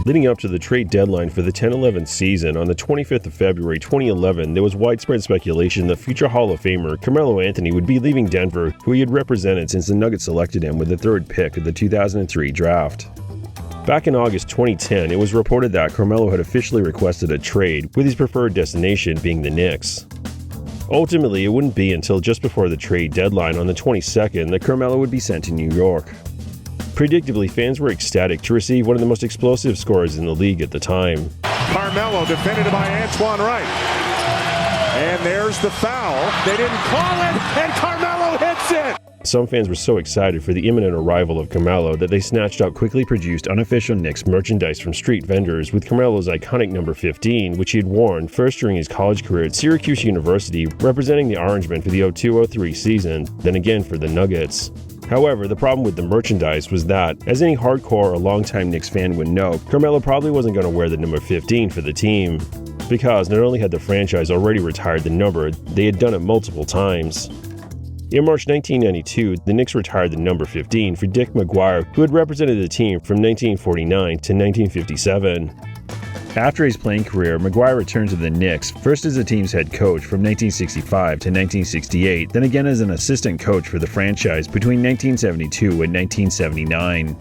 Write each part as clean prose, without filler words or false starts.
Leading up to the trade deadline for the 10-11 season on the 25th of February 2011, there was widespread speculation that future Hall of Famer Carmelo Anthony would be leaving Denver, who he had represented since the Nuggets selected him with the third pick of the 2003 draft. Back in August 2010, it was reported that Carmelo had officially requested a trade, with his preferred destination being the Knicks. Ultimately, it wouldn't be until just before the trade deadline on the 22nd that Carmelo would be sent to New York. Predictably, fans were ecstatic to receive one of the most explosive scorers in the league at the time. Carmelo defended by Antoine Wright. And there's the foul. They didn't call it, and Carmelo hits it! Some fans were so excited for the imminent arrival of Carmelo that they snatched out quickly produced unofficial Knicks merchandise from street vendors with Carmelo's iconic number 15, which he had worn first during his college career at Syracuse University, representing the Orangemen for the 02-03 season, then again for the Nuggets. However, the problem with the merchandise was that, as any hardcore or longtime Knicks fan would know, Carmelo probably wasn't going to wear the number 15 for the team, because not only had the franchise already retired the number, they had done it multiple times. In March 1992, the Knicks retired the number 15 for Dick McGuire, who had represented the team from 1949 to 1957. After his playing career, McGuire returned to the Knicks, first as the team's head coach from 1965 to 1968, then again as an assistant coach for the franchise between 1972 and 1979.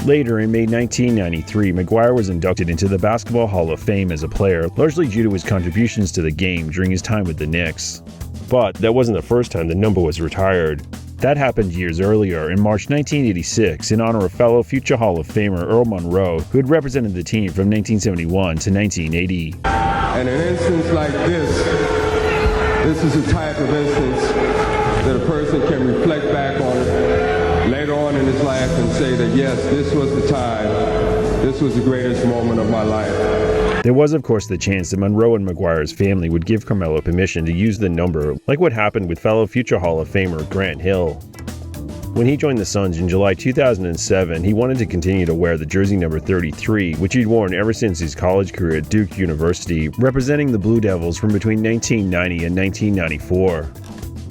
Later, in May 1993, McGuire was inducted into the Basketball Hall of Fame as a player, largely due to his contributions to the game during his time with the Knicks. But that wasn't the first time the number was retired. That happened years earlier, in March 1986, in honor of fellow future Hall of Famer Earl Monroe, who had represented the team from 1971 to 1980. And an instance like this is a type of instance that a person can reflect back on later on in his life and say that yes, this was the time, this was the greatest moment of my life. There was, of course, the chance that Monroe and McGuire's family would give Carmelo permission to use the number, like what happened with fellow future Hall of Famer Grant Hill. When he joined the Suns in July 2007, he wanted to continue to wear the jersey number 33, which he'd worn ever since his college career at Duke University, representing the Blue Devils from between 1990 and 1994.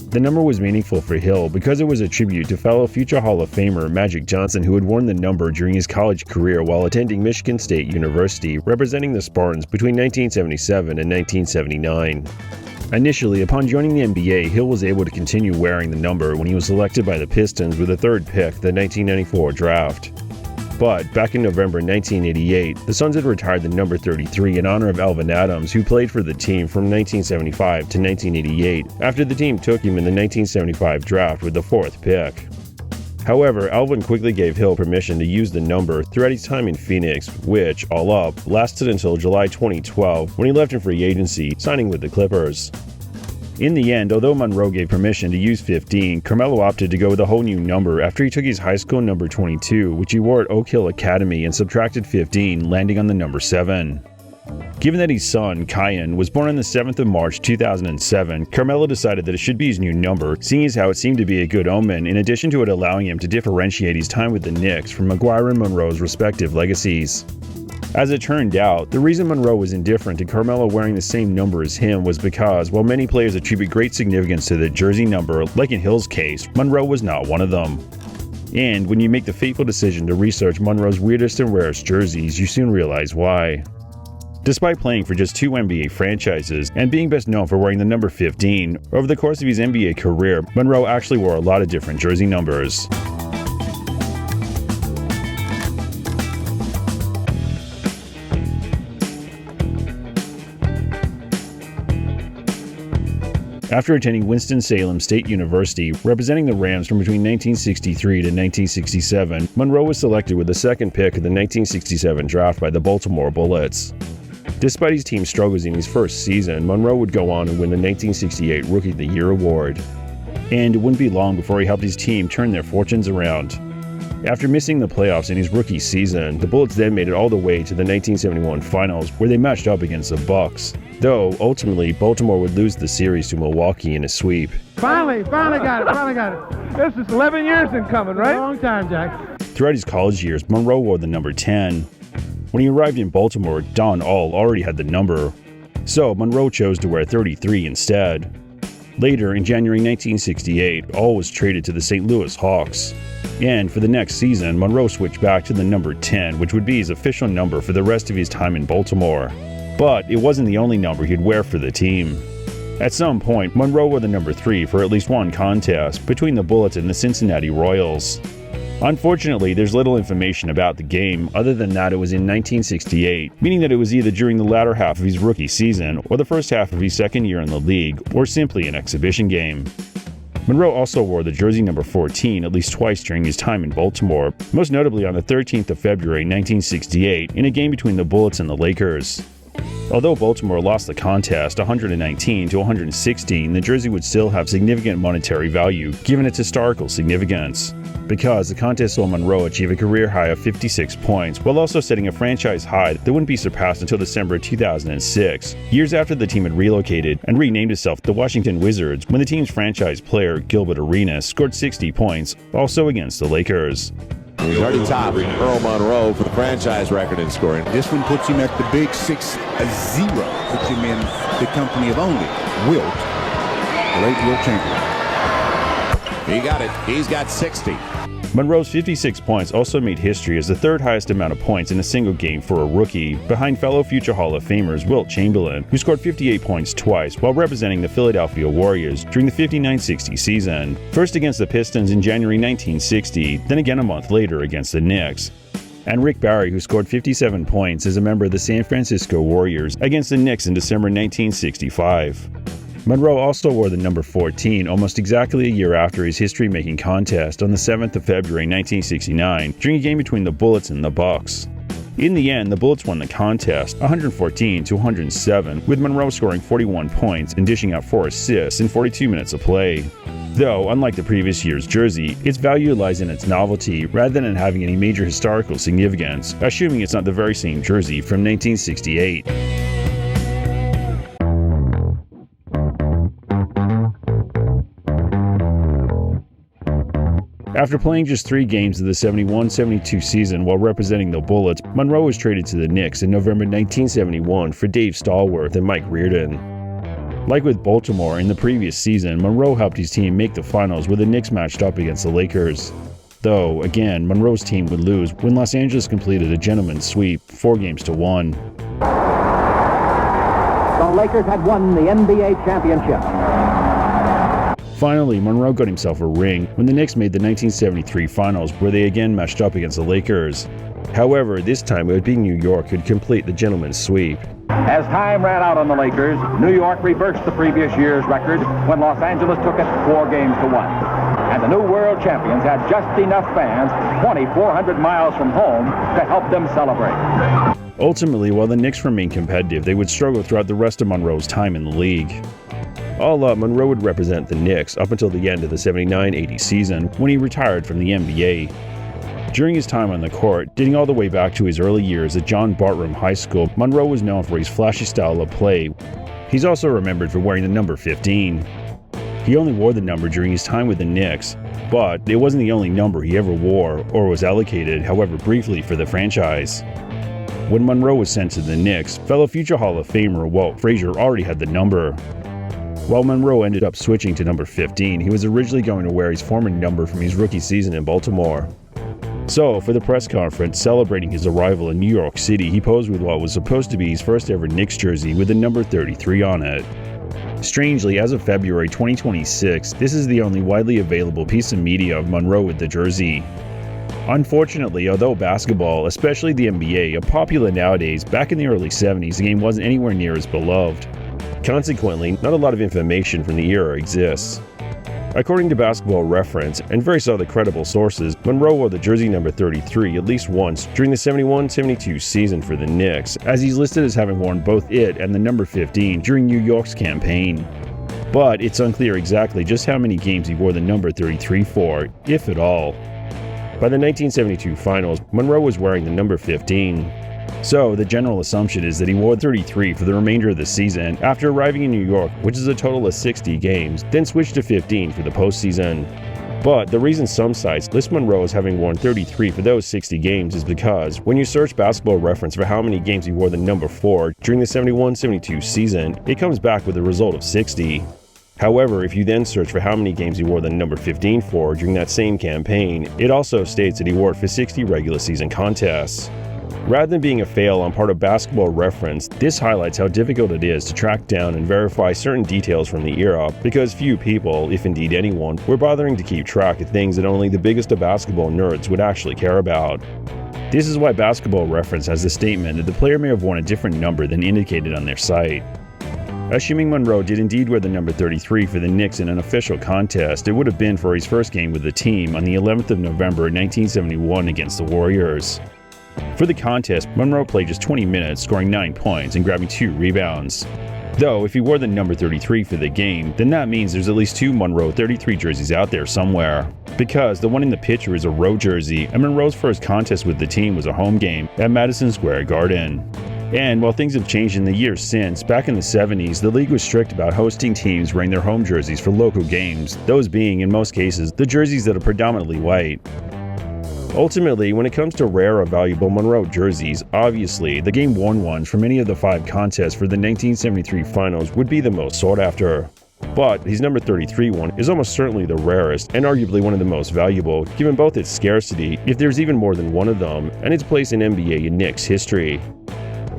The number was meaningful for Hill because it was a tribute to fellow future Hall of Famer Magic Johnson, who had worn the number during his college career while attending Michigan State University, representing the Spartans between 1977 and 1979. Initially, upon joining the NBA, Hill was able to continue wearing the number when he was selected by the Pistons with the third pick of the 1994 draft. But back in November 1988, the Suns had retired the number 33 in honor of Alvin Adams, who played for the team from 1975 to 1988, after the team took him in the 1975 draft with the fourth pick. However, Alvin quickly gave Hill permission to use the number throughout his time in Phoenix, which, all up, lasted until July 2012 when he left in free agency, signing with the Clippers. In the end, although Monroe gave permission to use 15, Carmelo opted to go with a whole new number after he took his high school number 22, which he wore at Oak Hill Academy, and subtracted 15, landing on the number 7. Given that his son, Kyan, was born on the 7th of March 2007, Carmelo decided that it should be his new number, seeing as how it seemed to be a good omen, in addition to it allowing him to differentiate his time with the Knicks from McGuire and Monroe's respective legacies. As it turned out, the reason Monroe was indifferent to Carmelo wearing the same number as him was because, while many players attribute great significance to the jersey number, like in Hill's case, Monroe was not one of them. And when you make the fateful decision to research Monroe's weirdest and rarest jerseys, you soon realize why. Despite playing for just 2 NBA franchises, and being best known for wearing the number 15, over the course of his NBA career, Monroe actually wore a lot of different jersey numbers. After attending Winston-Salem State University, representing the Rams from between 1963 to 1967, Monroe was selected with the second pick of the 1967 draft by the Baltimore Bullets. Despite his team's struggles in his first season, Monroe would go on and win the 1968 Rookie of the Year award. And it wouldn't be long before he helped his team turn their fortunes around. After missing the playoffs in his rookie season, the Bullets then made it all the way to the 1971 finals, where they matched up against the Bucks. Though, ultimately, Baltimore would lose the series to Milwaukee in a sweep. Finally got it. This is 11 years in coming, right? Long time, Jack. Throughout his college years, Monroe wore the number 10. When he arrived in Baltimore, Don All already had the number, so Monroe chose to wear 33 instead. Later, in January 1968, All was traded to the St. Louis Hawks. And for the next season, Monroe switched back to the number 10, which would be his official number for the rest of his time in Baltimore. But it wasn't the only number he'd wear for the team. At some point, Monroe wore the number 3 for at least one contest between the Bullets and the Cincinnati Royals. Unfortunately, there's little information about the game other than that it was in 1968, meaning that it was either during the latter half of his rookie season or the first half of his second year in the league, or simply an exhibition game. Monroe also wore the jersey number 14 at least twice during his time in Baltimore, most notably on the 13th of February 1968 in a game between the Bullets and the Lakers. Although Baltimore lost the contest 119 to 116, the jersey would still have significant monetary value given its historical significance, because the contest saw Monroe achieve a career high of 56 points while also setting a franchise high that wouldn't be surpassed until December 2006, years after the team had relocated and renamed itself the Washington Wizards when the team's franchise player Gilbert Arenas scored 60 points, also against the Lakers. He's already topped Earl Monroe for the franchise record in scoring. This one puts him at the big 6-0, puts him in the company of only Wilt, the late Wilt Chamberlain. He got it. He's got 60. Monroe's 56 points also made history as the third highest amount of points in a single game for a rookie, behind fellow future Hall of Famers Wilt Chamberlain, who scored 58 points twice while representing the Philadelphia Warriors during the 59-60 season, first against the Pistons in January 1960, then again a month later against the Knicks, and Rick Barry, who scored 57 points as a member of the San Francisco Warriors against the Knicks in December 1965. Monroe also wore the number 14 almost exactly a year after his history-making contest on the 7th of February 1969 during a game between the Bullets and the Bucks. In the end, the Bullets won the contest 114 to 107, with Monroe scoring 41 points and dishing out 4 assists in 42 minutes of play. Though, unlike the previous year's jersey, its value lies in its novelty rather than in having any major historical significance, assuming it's not the very same jersey from 1968. After playing just 3 games of the 71-72 season while representing the Bullets, Monroe was traded to the Knicks in November 1971 for Dave Stallworth and Mike Reardon. Like with Baltimore in the previous season, Monroe helped his team make the finals where the Knicks matched up against the Lakers. Though, again, Monroe's team would lose when Los Angeles completed a gentleman's sweep, 4-1. The Lakers had won the NBA championship. Finally, Monroe got himself a ring when the Knicks made the 1973 finals where they again matched up against the Lakers. However, this time it would be New York who'd complete the gentleman's sweep. As time ran out on the Lakers, New York reversed the previous year's record when Los Angeles took it 4-1. And the new world champions had just enough fans 2,400 miles from home to help them celebrate. Ultimately, while the Knicks remained competitive, they would struggle throughout the rest of Monroe's time in the league. All up, Monroe would represent the Knicks up until the end of the 79-80 season when he retired from the NBA. During his time on the court, dating all the way back to his early years at John Bartram High School, Monroe was known for his flashy style of play. He's also remembered for wearing the number 15. He only wore the number during his time with the Knicks, but it wasn't the only number he ever wore or was allocated, however briefly, for the franchise. When Monroe was sent to the Knicks, fellow future Hall of Famer Walt Frazier already had the number. While Monroe ended up switching to number 15, he was originally going to wear his former number from his rookie season in Baltimore. So, for the press conference celebrating his arrival in New York City, he posed with what was supposed to be his first ever Knicks jersey with the number 33 on it. Strangely, as of February 2026, this is the only widely available piece of media of Monroe with the jersey. Unfortunately, although basketball, especially the NBA, are popular nowadays, back in the early 70s the game wasn't anywhere near as beloved. Consequently, not a lot of information from the era exists. According to Basketball Reference and various other credible sources, Monroe wore the jersey number 33 at least once during the 71-72 season for the Knicks, as he's listed as having worn both it and the number 15 during New York's campaign. But it's unclear exactly just how many games he wore the number 33 for, if at all. By the 1972 finals, Monroe was wearing the number 15. So, the general assumption is that he wore 33 for the remainder of the season after arriving in New York, which is a total of 60 games, then switched to 15 for the postseason. But the reason some sites list Monroe as having worn 33 for those 60 games is because when you search Basketball Reference for how many games he wore the number 4 during the 71-72 season, it comes back with a result of 60. However, if you then search for how many games he wore the number 15 for during that same campaign, it also states that he wore it for 60 regular season contests. Rather than being a fail on part of Basketball Reference, this highlights how difficult it is to track down and verify certain details from the era, because few people, if indeed anyone, were bothering to keep track of things that only the biggest of basketball nerds would actually care about. This is why Basketball Reference has the statement that the player may have worn a different number than indicated on their site. Assuming Monroe did indeed wear the number 33 for the Knicks in an official contest, it would have been for his first game with the team on the 11th of November 1971 against the Warriors. For the contest, Monroe played just 20 minutes, scoring 9 points and grabbing 2 rebounds. Though, if he wore the number 33 for the game, then that means there's at least 2 Monroe 33 jerseys out there somewhere. Because the one in the picture is a road jersey, and Monroe's first contest with the team was a home game at Madison Square Garden. And while things have changed in the years since, back in the 70s, the league was strict about hosting teams wearing their home jerseys for local games, those being, in most cases, the jerseys that are predominantly white. Ultimately, when it comes to rare or valuable Monroe jerseys, obviously, the game-worn ones from any of the 5 contests for the 1973 finals would be the most sought after. But his number 33 one is almost certainly the rarest and arguably one of the most valuable, given both its scarcity, if there's even more than one of them, and its place in NBA and Knicks history.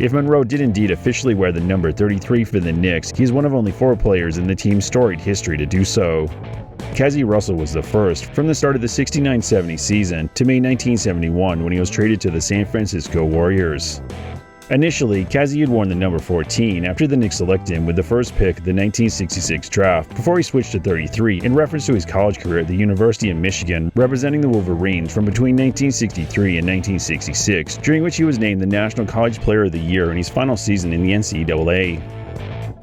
If Monroe did indeed officially wear the number 33 for the Knicks, he is one of only 4 players in the team's storied history to do so. Cazzie Russell was the first, from the start of the 69-70 season to May 1971 when he was traded to the San Francisco Warriors. Initially, Cazzie had worn the number 14 after the Knicks selected him with the first pick of the 1966 draft, before he switched to 33 in reference to his college career at the University of Michigan, representing the Wolverines from between 1963 and 1966, during which he was named the National College Player of the Year in his final season in the NCAA.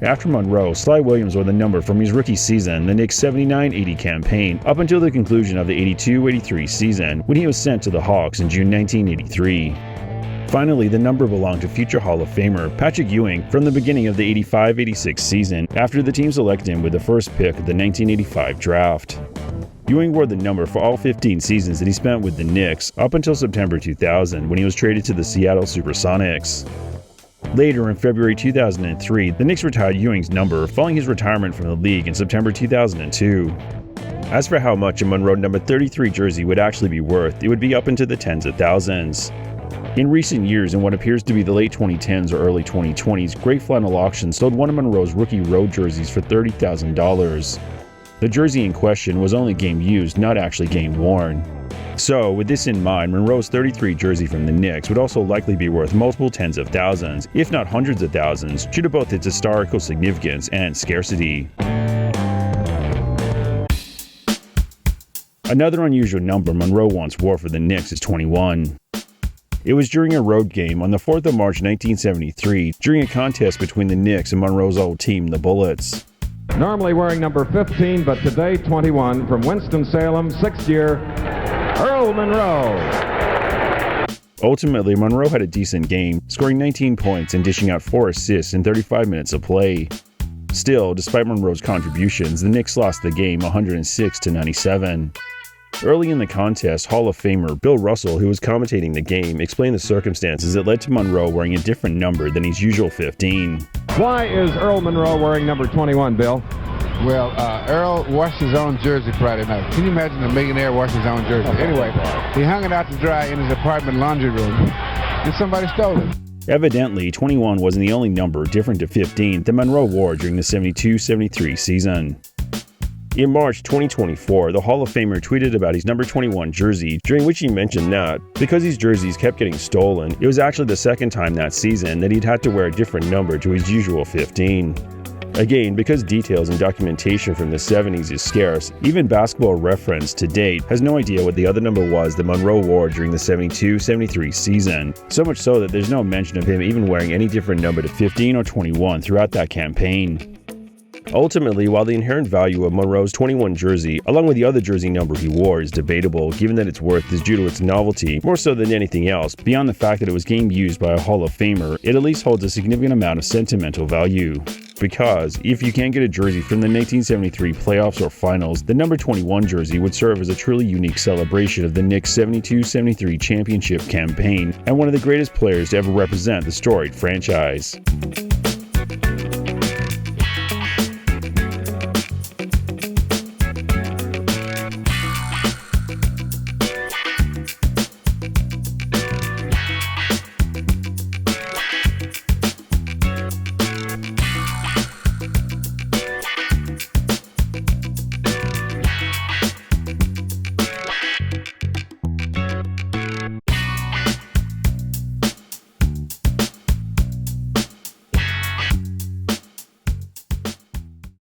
After Monroe, Sly Williams wore the number from his rookie season, the Knicks' 79-80 campaign, up until the conclusion of the 82-83 season, when he was sent to the Hawks in June 1983. Finally, the number belonged to future Hall of Famer Patrick Ewing from the beginning of the 85-86 season, after the team selected him with the first pick of the 1985 draft. Ewing wore the number for all 15 seasons that he spent with the Knicks, up until September 2000, when he was traded to the Seattle Supersonics. Later, in February 2003, the Knicks retired Ewing's number, following his retirement from the league in September 2002. As for how much a Monroe number 33 jersey would actually be worth, it would be up into the tens of thousands. In recent years, in what appears to be the late 2010s or early 2020s, Great Flannel Auction sold one of Monroe's rookie road jerseys for $30,000. The jersey in question was only game used, not actually game worn. So, with this in mind, Monroe's 33 jersey from the Knicks would also likely be worth multiple tens of thousands, if not hundreds of thousands, due to both its historical significance and scarcity. Another unusual number Monroe once wore for the Knicks is 21. It was during a road game on the 4th of March 1973, during a contest between the Knicks and Monroe's old team, the Bullets. Normally wearing number 15, but today 21, from Winston-Salem, 6th year, Earl Monroe. Ultimately, Monroe had a decent game, scoring 19 points and dishing out 4 assists in 35 minutes of play. Still, despite Monroe's contributions, the Knicks lost the game 106-97. Early in the contest, Hall of Famer Bill Russell, who was commentating the game, explained the circumstances that led to Monroe wearing a different number than his usual 15. Why is Earl Monroe wearing number 21, Bill? Well, Earl washed his own jersey Friday night. Can you imagine a millionaire washing his own jersey? Anyway, he hung it out to dry in his apartment laundry room, and somebody stole it. Evidently, 21 wasn't the only number different to 15 that Monroe wore during the 72-73 season. In March 2024, the Hall of Famer tweeted about his number 21 jersey, during which he mentioned that, because his jerseys kept getting stolen, it was actually the second time that season that he'd had to wear a different number to his usual 15. Again, because details and documentation from the 70s is scarce, even Basketball Reference to date has no idea what the other number was that Monroe wore during the 72-73 season, so much so that there's no mention of him even wearing any different number to 15 or 21 throughout that campaign. Ultimately, while the inherent value of Monroe's 21 jersey, along with the other jersey number he wore, is debatable, given that its worth is due to its novelty, more so than anything else, beyond the fact that it was game used by a Hall of Famer, it at least holds a significant amount of sentimental value. Because, if you can't get a jersey from the 1973 playoffs or finals, the number 21 jersey would serve as a truly unique celebration of the Knicks' 72-73 championship campaign, and one of the greatest players to ever represent the storied franchise.